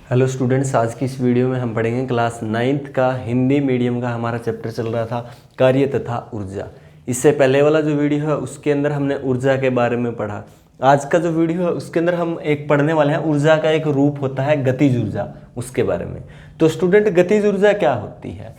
Hello students, आज की इस वीडियो में हम पढ़ेंगे क्लास 9th का हिंदी मीडियम का हमारा चैप्टर चल रहा था कार्य तथा ऊर्जा। इससे पहले वाला जो वीडियो है उसके अंदर हमने ऊर्जा के बारे में पढ़ा। आज का जो वीडियो है उसके अंदर हम एक पढ़ने वाले हैं ऊर्जा का एक रूप होता है गतिज ऊर्जा, उसके बारे में। तो स्टूडेंट, गतिज ऊर्जा क्या होती है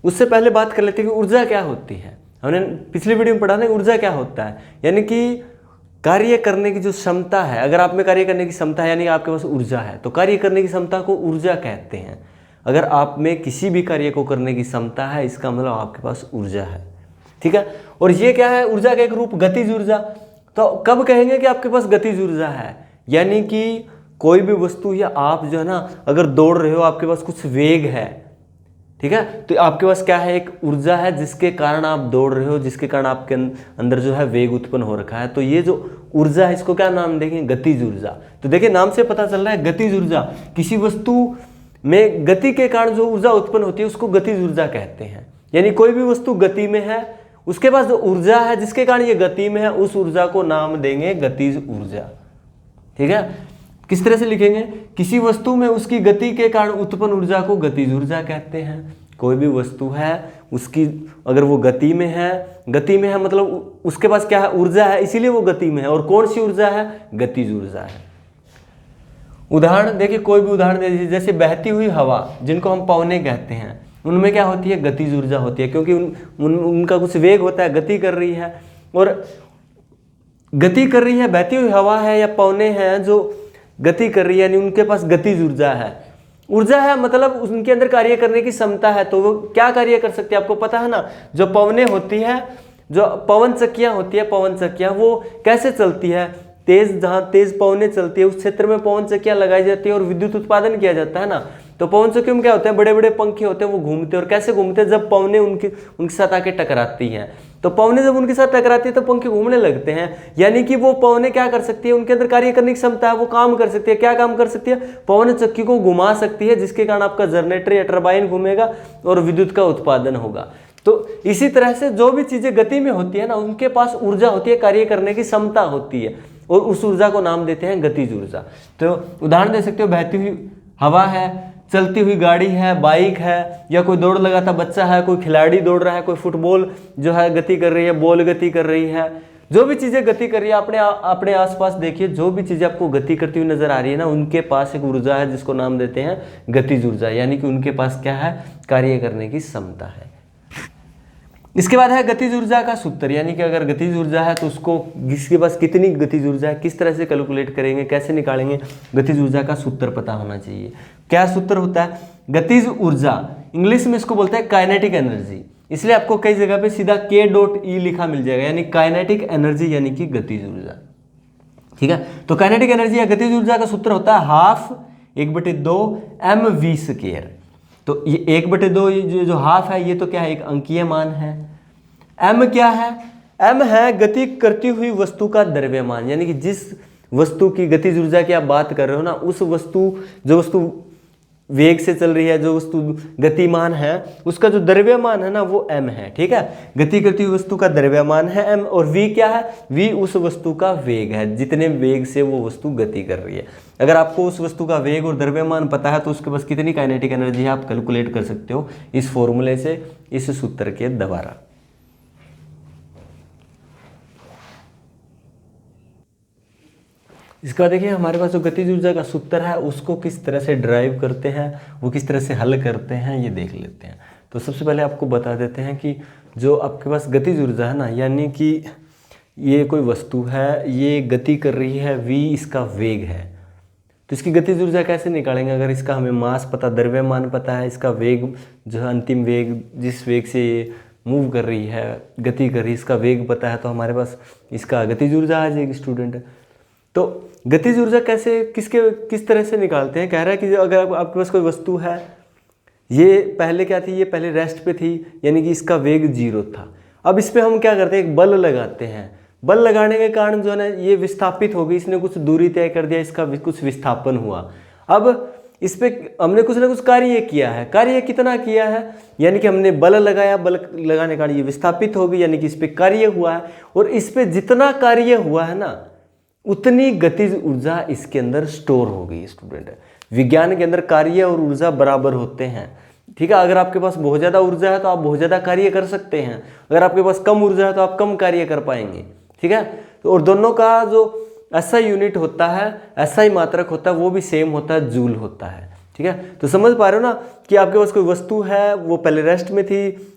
उससे पहले बात कर लेते हैं कि ऊर्जा क्या होती है। हमने पिछली वीडियो में पढ़ा ना ऊर्जा क्या होता है, यानी कि कार्य करने की जो क्षमता है। अगर आप में कार्य करने की क्षमता है यानी कि आपके पास ऊर्जा है, तो कार्य करने की क्षमता को ऊर्जा कहते हैं। अगर आप में किसी भी कार्य को करने की क्षमता है, इसका मतलब आपके पास ऊर्जा है। ठीक है। और ये क्या है, ऊर्जा का एक रूप गतिज ऊर्जा। तो कब कहेंगे कि आपके पास गतिज ऊर्जा है, यानी कि कोई भी वस्तु या आप जो है ना, अगर दौड़ रहे हो, आपके पास कुछ वेग है, ठीक है, तो आपके पास क्या है, एक ऊर्जा है जिसके कारण आप दौड़ रहे हो, जिसके कारण आपके अंदर जो है वेग उत्पन्न हो रखा है। तो ये जो ऊर्जा है इसको क्या नाम देंगे, गतिज ऊर्जा। तो देखिए नाम से पता चल रहा है गतिज ऊर्जा, किसी वस्तु में गति के कारण जो ऊर्जा उत्पन्न होती है उसको गतिज ऊर्जा कहते हैं। यानी कोई भी वस्तु गति में है, उसके पास जो ऊर्जा है जिसके कारण ये गति में है, उस ऊर्जा को नाम देंगे गतिज ऊर्जा। ठीक है। किस तरह से लिखेंगे, किसी वस्तु में उसकी गति के कारण उत्पन्न ऊर्जा को गतिज ऊर्जा कहते हैं। कोई भी वस्तु है, उसकी अगर वो गति में है मतलब उसके पास क्या है, ऊर्जा है, इसीलिए वो गति में है। और कौन सी ऊर्जा है, गतिज ऊर्जा है। उदाहरण देखिए, कोई भी उदाहरण दे दीजिए। जैसे बहती हुई हवा, जिनको हम पवने कहते हैं, उनमें क्या होती है, गतिज ऊर्जा होती है, क्योंकि उनका कुछ वेग होता है, गति कर रही है। और गति कर रही है, बहती हुई हवा है या पवने हैं जो गति कर रही है, यानी उनके पास गतिज ऊर्जा है। ऊर्जा है मतलब उनके अंदर कार्य करने की क्षमता है। तो वो क्या कार्य कर सकती है, आपको पता है ना। जो पवने होती है, जो पवन चक्कियां होती है, पवन चक्कियां वो कैसे चलती है, तेज, जहां तेज पवने चलती है उस क्षेत्र में पवन चक्कियां लगाई जाती है और विद्युत उत्पादन किया जाता है ना। तो पवन चक्कियों में क्या होता है, बड़े बड़े पंखे होते हैं, वो घूमते हैं। और कैसे घूमते हैं, जब पवने उनके साथ आके टकराती हैं। तो पवने जब उनके साथ टकराती है तो पंखे घूमने लगते हैं, यानी कि वो पवने क्या कर सकती है, उनके अंदर कार्य करने की क्षमता है, वो काम कर सकती है। क्या काम कर सकती है, पवन चक्की को घुमा सकती है, जिसके कारण आपका जनरेटर या टरबाइन घूमेगा और विद्युत का उत्पादन होगा। तो इसी तरह से जो भी चीजें गति में होती है ना, उनके पास ऊर्जा होती है, कार्य करने की क्षमता होती है, और उस ऊर्जा को नाम देते हैं गतिज ऊर्जा। तो उदाहरण दे सकते हो, बहती हुई हवा है, चलती हुई गाड़ी है, बाइक है, या कोई दौड़ लगाता बच्चा है, कोई खिलाड़ी दौड़ रहा है, कोई फुटबॉल जो है गति कर रही है, बॉल गति कर रही है। जो भी चीजें गति कर रही है, अपने आसपास देखिए, जो भी चीजें आपको गति करती हुई नजर आ रही है ना, उनके पास एक ऊर्जा है जिसको नाम देते हैं गतिज ऊर्जा, यानी कि उनके पास क्या है, कार्य करने की क्षमता है। इसके बाद है गतिज ऊर्जा का सूत्र, यानी कि अगर गतिज ऊर्जा है तो उसको, किसके पास कितनी गतिज ऊर्जा है, किस तरह से कैलकुलेट करेंगे, कैसे निकालेंगे, गतिज ऊर्जा का सूत्र पता होना चाहिए। क्या सूत्र होता है, गतिज ऊर्जा, इंग्लिश में इसको बोलते हैं काइनेटिक एनर्जी, इसलिए आपको कई जगह पे सीधा K.E लिखा मिल जाएगा, यानी काइनेटिक एनर्जी, यानी कि गतिज ऊर्जा। ठीक है। तो काइनेटिक एनर्जी या गतिज ऊर्जा का सूत्र होता है 12 mv²। तो ये 1/2 जो हाफ है, ये तो क्या है, एक अंकीय मान है। m क्या है, m है गति करती हुई वस्तु का द्रव्यमान, यानी कि जिस वस्तु की गतिज ऊर्जा की आप बात कर रहे हो ना, उस वस्तु, जो वस्तु वेग से चल रही है, जो वस्तु गतिमान है, उसका जो द्रव्यमान है ना, वो m है। ठीक है। गति करती हुई वस्तु का द्रव्यमान है m, और v क्या है, v उस वस्तु का वेग है, जितने वेग से वो वस्तु गति कर रही है। अगर आपको उस वस्तु का वेग और द्रव्यमान पता है तो उसके पास कितनी काइनेटिक एनर्जी है आप कैलकुलेट कर सकते हो इस फॉर्मूले से, इस सूत्र के द्वारा। इसके बाद देखिए, हमारे पास जो गतिज ऊर्जा का सूत्र है उसको किस तरह से ड्राइव करते हैं, वो किस तरह से हल करते हैं, ये देख लेते हैं। तो सबसे पहले आपको बता देते हैं कि जो आपके पास गतिज ऊर्जा है ना, यानी कि ये कोई वस्तु है, ये गति कर रही है, v इसका वेग है। तो इसकी गतिज ऊर्जा कैसे निकालेंगे, अगर इसका हमें मास पता, द्रव्यमान पता है, इसका वेग जो है, अंतिम वेग, जिस वेग से ये मूव कर रही है, गति कर रही है, इसका वेग पता है, तो हमारे पास इसका गतिज ऊर्जा आ जाएगी स्टूडेंट। तो गतिज ऊर्जा कैसे, किस तरह से निकालते हैं, कह रहा है कि अगर आपके पास कोई वस्तु है, ये पहले क्या थी, ये पहले रेस्ट पे थी, यानी कि इसका वेग 0 था। अब इस पे हम क्या करते हैं, एक बल लगाते हैं। बल लगाने के कारण जो है ना, ये विस्थापित हो गई, इसने कुछ दूरी तय कर दिया, इसका कुछ विस्थापन हुआ। अब इस पे हमने कुछ ना कुछ कार्य किया है। कार्य कितना किया है, यानी कि हमने बल लगाया, बल लगाने के कारण ये विस्थापित हो गई, यानी कि इस पे कार्य हुआ है। और इस पे जितना कार्य हुआ है ना, उतनी गतिज ऊर्जा इसके अंदर स्टोर हो गई। स्टूडेंट, विज्ञान के अंदर कार्य और ऊर्जा बराबर होते हैं। ठीक है, अगर आपके पास बहुत ज़्यादा ऊर्जा है तो आप बहुत ज़्यादा कार्य कर सकते हैं, अगर आपके पास कम ऊर्जा है तो आप कम कार्य कर पाएंगे। ठीक है, तो और दोनों का जो ऐसा यूनिट होता है, ऐसा ही मात्रक होता है, वो भी सेम होता है, जूल होता है। ठीक है, तो समझ पा रहे हो ना कि आपके पास कोई वस्तु है, वो पहले रेस्ट में थी,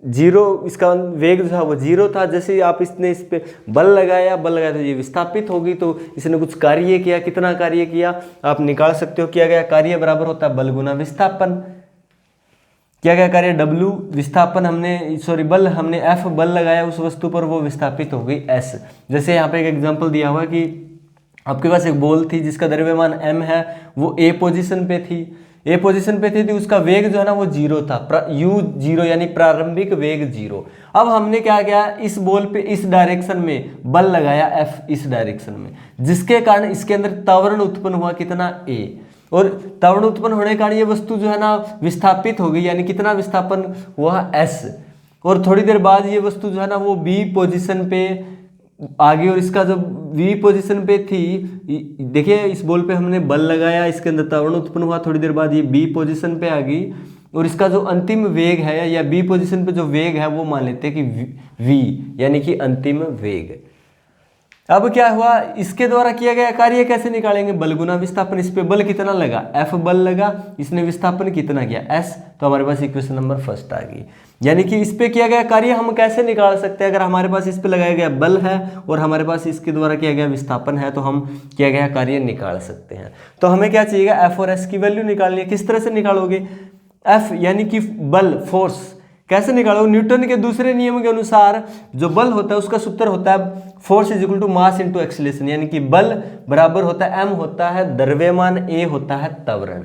जीरो, इसका वेग जो था वो जीरो था। जैसे ही आप इसने इस पे बल लगाया तो ये विस्थापित होगी, तो इसने कुछ कार्य किया। कितना कार्य किया आप निकाल सकते हो। किया गया कार्य बराबर होता है बल गुना विस्थापन। किया गया कार्य W, विस्थापन बल हमने F बल लगाया उस वस्तु पर, वो विस्थापित हो गई S। जैसे यहाँ पे एक एग्जांपल दिया हुआ है कि आपके पास एक बॉल थी जिसका द्रव्यमान m है, वो A पोजीशन पे थी, तो उसका वेग जो है ना वो जीरो था, u जीरो, यानी प्रारंभिक वेग जीरो। अब हमने क्या किया, इस बॉल पे इस डायरेक्शन में बल लगाया F, इस डायरेक्शन में, जिसके कारण इसके अंदर त्वरण उत्पन्न हुआ कितना A, और त्वरण उत्पन्न होने के कारण ये वस्तु जो है ना विस्थापित हो गई, यानी कितना विस्थापन हुआ S। और थोड़ी देर बाद ये वस्तु जो है ना वो B पोजीशन पे आ गई, और इसका जब V पोजीशन पे थी, देखिए इस बॉल पे हमने बल लगाया, इसके अंदर त्वरण उत्पन्न हुआ, थोड़ी देर बाद ये B पोजीशन पे आ गई, और इसका जो अंतिम वेग है या B पोजीशन पे जो वेग है वो मान लेते हैं कि V, यानी कि अंतिम वेग। अब क्या हुआ, इसके द्वारा किया गया कार्य कैसे निकालेंगे, बल गुना विस्थापन। इस पे बल कितना लगा, F बल लगा, इसने विस्थापन कितना किया, S, तो हमारे पास इक्वेशन नंबर फर्स्ट आ गई। यानी कि इस पे किया गया कार्य हम कैसे निकाल सकते हैं, अगर हमारे पास इस पे लगाया गया बल है और हमारे पास इसके द्वारा किया गया विस्थापन है, तो हम किया गया कार्य निकाल सकते हैं। तो हमें क्या चाहिए, F और S की वैल्यू निकालनी है। किस तरह से निकालोगे, F यानी कि बल, फोर्स, कैसे निकालोगे, न्यूटन के दूसरे नियम के अनुसार जो बल होता है उसका सूत्र होता है force is equal to mass into acceleration, यानी कि बल बराबर होता है m होता है द्रव्यमान, a होता है त्वरण।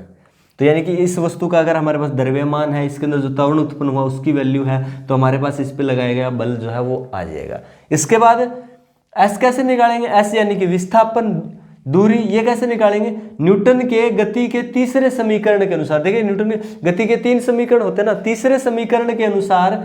तो यानी कि इस वस्तु का अगर हमारे पास द्रव्यमान है, इसके अंदर जो त्वरण उत्पन्न हुआ उसकी वैल्यू है, तो हमारे पास इस पे लगाया गया बल जो है वो आ जाएगा। इसके बाद s कैसे निकालेंगे, s यानी कि विस्थापन, दूरी, ये कैसे निकालेंगे, न्यूटन के गति के तीसरे समीकरण के अनुसार। देखिए न्यूटन के गति के 3 समीकरण होते हैं ना, तीसरे समीकरण के अनुसार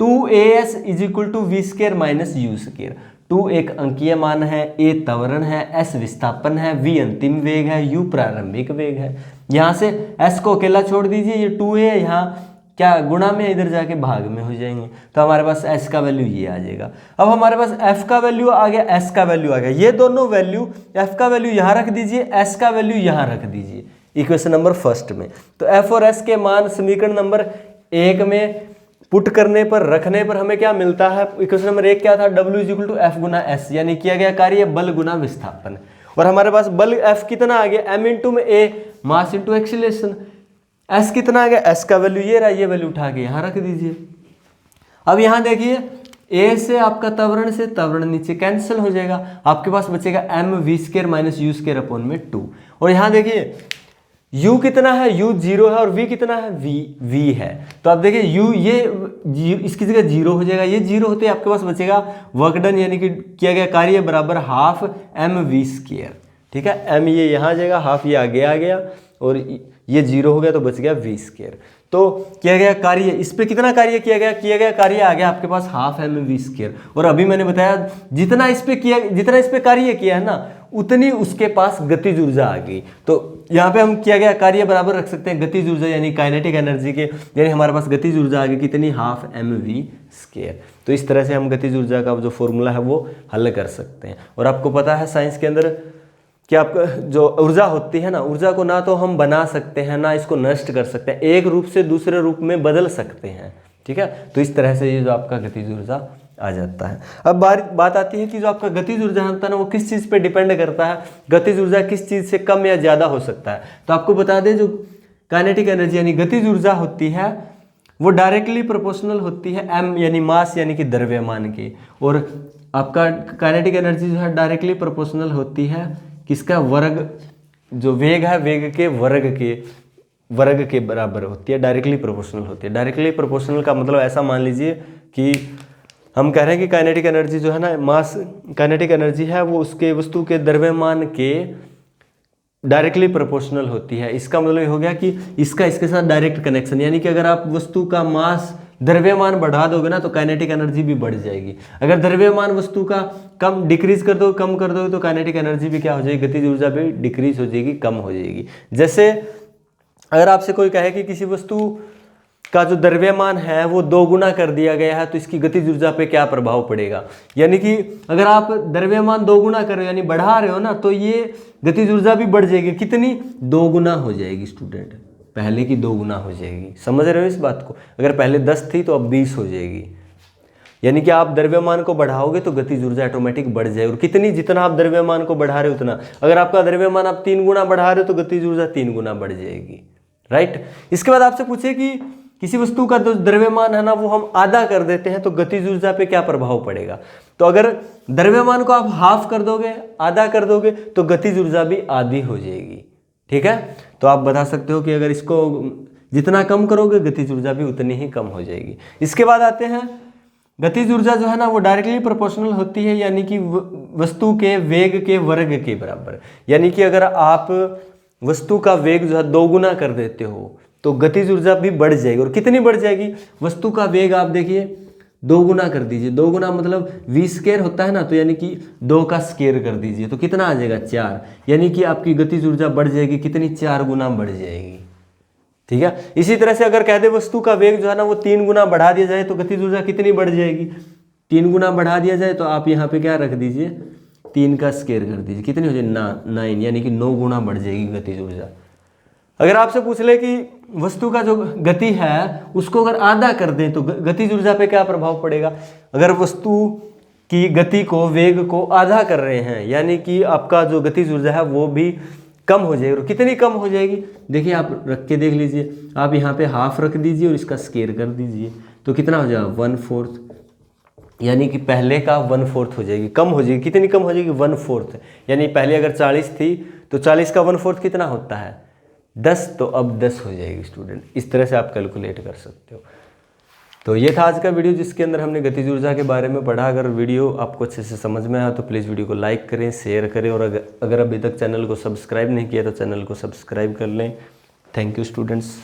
2as is equal to V square minus U square. 2 एक अंकीय मान है, a त्वरण है, s विस्थापन है, v अंतिम वेग है, u प्रारंभिक वेग है। यहाँ से s को अकेला छोड़ दीजिए, ये 2a है, यहाँ क्या गुणा में, इधर जाके भाग में हो जाएंगे, तो हमारे पास s का वैल्यू ये आ जाएगा। अब हमारे पास f का वैल्यू आ गया, s का वैल्यू आ गया, ये दोनों वैल्यू, f का वैल्यू यहाँ रख दीजिए, s का वैल्यू यहाँ रख दीजिए इक्वेशन नंबर फर्स्ट में। तो f और s के मान समीकरण नंबर 1 में पुट करने पर, रखने पर हमें क्या मिलता है, इक्वेशन नंबर 1 क्या था, W is equal to F गुना S, यानी किया गया कार्य बल गुना विस्थापन। और हमारे पास बल F कितना आ गया, m इंटू में A, mass into acceleration. S कितना आ गया, S का वैल्यू ये रहा, ये वैल्यू उठा के यहाँ रख दीजिए। अब यहाँ देखिए A से आपका त्वरण से त्वरण नीचे कैंसिल हो जाएगा, आपके पास बचेगा m v square minus U square upon में 2। और यहाँ देखिए u कितना है, u 0 है, और v कितना है, v है। तो आप देखिए u ये इसकी जगह 0 हो जाएगा, ये 0 होते आपके पास बचेगा वर्क डन, यानी कि किया गया कार्य बराबर हाफ mv स्क्वायर। ठीक है, m ये यहाँ आ जाएगा, हाफ ये आगे आ गया, और ये 0 हो गया तो बच गया v स्क्वायर। तो किया गया कार्य, इस पे कितना कार्य किया गया कार्य आ गया आपके पास हाफ mv स्क्वायर। और अभी मैंने बताया जितना इस पे कार्य किया है ना, उतनी उसके पास गतिज ऊर्जा आ गई। तो यहाँ पे हम किया गया कार्य बराबर रख सकते हैं गतिज ऊर्जा, यानी काइनेटिक एनर्जी के, यानी हमारे पास गतिज ऊर्जा आ गई कितनी, हाफ mv स्क्वायर। तो इस तरह से हम गतिज ऊर्जा का जो फॉर्मूला है वो हल कर सकते हैं। और आपको पता है साइंस के अंदर कि आपका जो ऊर्जा होती है ना, ऊर्जा को ना तो हम बना सकते हैं ना इसको नष्ट कर सकते हैं, एक रूप से दूसरे रूप में बदल सकते हैं। ठीक है, तो इस तरह से ये जो आपका गतिज ऊर्जा आ जाता है। अब बात आती है कि जो आपका गतिज ऊर्जा होता है ना, वो किस चीज़ पे डिपेंड करता है, गतिज ऊर्जा किस चीज़ से कम या ज़्यादा हो सकता है। तो आपको बता दें जो काइनेटिक एनर्जी यानी गतिज ऊर्जा होती है वो डायरेक्टली प्रोपोर्शनल होती है m यानी मास यानी कि द्रव्यमान के, और आपका काइनेटिक एनर्जी जो है डायरेक्टली प्रोपोर्शनल होती है किसका, वर्ग, जो वेग है वेग के वर्ग के बराबर होती है, डायरेक्टली प्रोपोर्शनल होती है। डायरेक्टली प्रोपोर्शनल का मतलब ऐसा मान लीजिए कि हम कह रहे हैं कि काइनेटिक एनर्जी जो है ना, मास काइनेटिक एनर्जी है वो उसके वस्तु के द्रव्यमान के डायरेक्टली प्रोपोर्शनल होती है। इसका मतलब ये हो गया कि इसका इसके साथ डायरेक्ट कनेक्शन, यानी कि अगर आप वस्तु का मास द्रव्यमान बढ़ा दोगे ना तो काइनेटिक एनर्जी भी बढ़ जाएगी। अगर द्रव्यमान वस्तु का कम डिक्रीज कर दो, कम कर दोगे तो काइनेटिक एनर्जी भी क्या हो जाएगी, गतिज ऊर्जा भी डिक्रीज हो जाएगी, कम हो जाएगी। जैसे अगर आपसे कोई कहे कि किसी वस्तु का जो द्रव्यमान है वो 2 गुना कर दिया गया है तो इसकी गतिज ऊर्जा पे क्या प्रभाव पड़ेगा। यानी कि अगर आप द्रव्यमान 2 गुना कर रहे हो यानी बढ़ा रहे हो ना, तो ये गतिज ऊर्जा भी बढ़ जाएगी। कितनी? 2 गुना हो जाएगी स्टूडेंट, पहले की 2 गुना हो जाएगी। समझ रहे हो इस बात को? अगर पहले 10 थी तो अब 20 हो जाएगी। यानी कि आप द्रव्यमान को बढ़ाओगे तो गतिज ऊर्जा ऑटोमेटिक बढ़ जाएगी। और कितनी? जितना आप द्रव्यमान को बढ़ा रहे हो उतना। अगर आपका द्रव्यमान आप 3 गुना बढ़ा रहे हो तो गतिज ऊर्जा 3 गुना बढ़ जाएगी, राइट। इसके बाद आपसे पूछे कि किसी वस्तु का जो द्रव्यमान है ना वो हम आधा कर देते हैं तो गतिज ऊर्जा पे क्या प्रभाव पड़ेगा। तो अगर द्रव्यमान को आप हाफ कर दोगे, आधा कर दोगे, तो गतिज ऊर्जा भी आधी हो जाएगी, ठीक है। तो आप बता सकते हो कि अगर इसको जितना कम करोगे गतिज ऊर्जा भी उतनी ही कम हो जाएगी। इसके बाद आते हैं गतिज ऊर्जा जो है ना वो डायरेक्टली प्रोपोर्शनल होती है, यानी कि वस्तु के वेग के वर्ग के बराबर। यानी कि अगर आप वस्तु का वेग जो है 2 गुना कर देते हो तो गतिज ऊर्जा भी बढ़ जाएगी। और कितनी बढ़ जाएगी? वस्तु का वेग आप देखिए 2 गुना कर दीजिए, 2 गुना मतलब v स्क्वायर होता है ना, तो यानी कि 2 का स्क्वायर कर दीजिए तो कितना आ जाएगा? 4। यानी कि आपकी गतिज ऊर्जा बढ़ जाएगी, कितनी? 4 गुना बढ़ जाएगी, ठीक है। इसी तरह से अगर कह दे वस्तु का वेग जो है ना वो 3 गुना बढ़ा दिया जाए तो गतिज ऊर्जा कितनी बढ़ जाएगी? 3 गुना बढ़ा दिया जाए तो आप यहाँ पे क्या रख दीजिए? 3 का स्क्वायर कर दीजिए, कितनी हो जाएगी? 9, यानी कि 9 गुना बढ़ जाएगी गतिज ऊर्जा। अगर आपसे पूछ ले कि वस्तु का जो गति है उसको अगर आधा कर दें तो गतिज ऊर्जा पे क्या प्रभाव पड़ेगा। अगर वस्तु की गति को, वेग को आधा कर रहे हैं यानी कि आपका जो गतिज ऊर्जा है वो भी कम हो जाएगी। और कितनी कम हो जाएगी? देखिए आप रख के देख लीजिए, आप यहाँ पे हाफ रख दीजिए और इसका स्क्वायर कर दीजिए तो कितना हो जाएगा? 1/4, यानी कि पहले का 1/4 हो जाएगी, कम हो जाएगी। कितनी कम हो जाएगी? 1/4। यानी पहले अगर 40 थी तो 40 का 1/4 कितना होता है? 10, तो अब 10 हो जाएगी स्टूडेंट। इस तरह से आप कैलकुलेट कर सकते हो। तो ये था आज का वीडियो जिसके अंदर हमने गतिज ऊर्जा के बारे में पढ़ा। अगर वीडियो आपको अच्छे से समझ में आया तो प्लीज़ वीडियो को लाइक करें, शेयर करें, और अगर अभी तक चैनल को सब्सक्राइब नहीं किया तो चैनल को सब्सक्राइब कर लें। Thank you students.